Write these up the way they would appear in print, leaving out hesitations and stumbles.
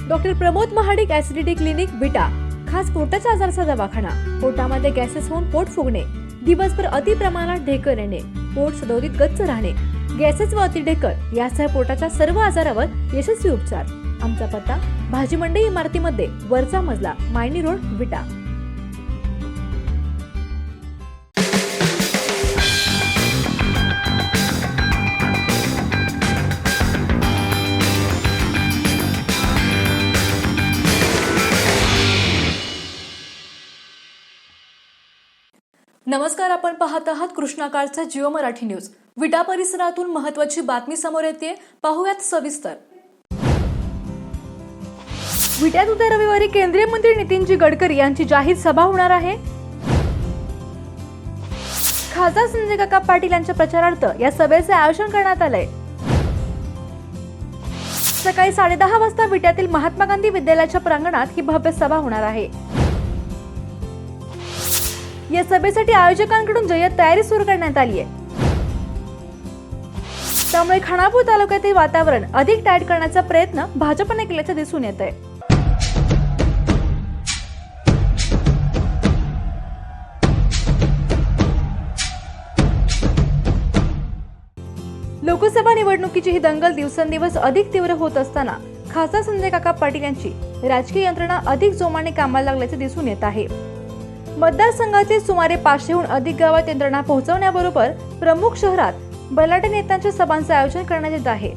Doctor Pramod Mahadik acidity clinic विटा, खास पोटाच्या आजाराचा दवाखाना। पोटामध्ये गॅसेस होऊन पोट फुगणे, दिवसभर अति प्रमाणात ढेकर येणे, पोट सदोदित गच्च राहणे, गॅसेस व अति ढेकर यासह पोटाच्या सर्व आजारावर यशस्वी उपचार। आमचा पत्ता भाजी मंडई इमारतीमध्ये, वरचा मजला, मायनी रोड, विटा। नमस्कार, आपण पाहत आहात कृष्णाकाळचा जिओ मराठी न्यूज। विटा परिसरातून महत्त्वाची बातमी समोर येते, पाहूयात सविस्तर। विट्यात उद्या रविवारी केंद्रीय मंत्री नितीनजी गडकरी यांची जाहीर सभा होणार आहे। खासदार संजय काका पाटील यांच्या प्रचारार्थ या सभेचे आयोजन करण्यात आले। सकाळी 10:30 वाजता विट्यातील महात्मा गांधी विद्यालयाच्या प्रांगणात ही भव्य सभा होणार आहे। या सभेसाठी आयोजकांकडून जय्यत तयारी सुरू करण्यात आली आहे। त्यामुळे खानापूर तालुक्यातील वातावरण अधिक टाईट करण्याचा प्रयत्न भाजपने केल्याचे दिसून येत आहे। लोकसभा निवडणुकीची ही दंगल दिवसेंदिवस अधिक तीव्र होत असताना खासदार संजय काका पाटील यांची राजकीय यंत्रणा अधिक जोमाने कामाला लागल्याचे दिसून येत आहे। मतदारसंघातील सुमारे 500हून अधिक गावात यंत्रणा पोहोचवण्याबरोबर प्रमुख शहरात बलाढ्य नेत्यांच्या सभांचे आयोजन करण्यात येत आहे।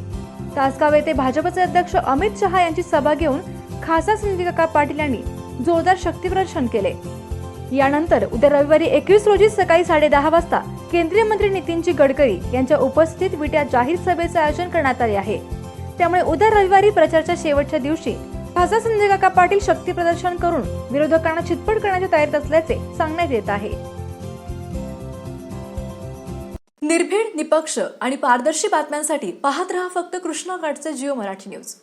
तासगाव येथे भाजपचे अध्यक्ष अमित शहा यांची सभा घेऊन खासदार संजय काका पाटील यांनी जोरदार शक्तीप्रदर्शन केले। यानंतर उद्या रविवारी 21 रोजी सकाळी 10:30 वाजता केंद्रीय मंत्री नितीनजी गडकरी यांच्या उपस्थितीत विट्यात जाहीर सभेचे आयोजन करण्यात आले आहे। त्यामुळे उद्या रविवारी प्रचाराच्या शेवटच्या दिवशी खासदार संजय काका पाटील शक्ती प्रदर्शन करून विरोधकांना चितपट करण्याच्या तयारीत असल्याचे सांगण्यात येत आहे। निर्भीड, निपक्ष आणि पारदर्शी बातम्यांसाठी पाहत रहा फक्त कृष्णाकाठचे जिओ मराठी न्यूज।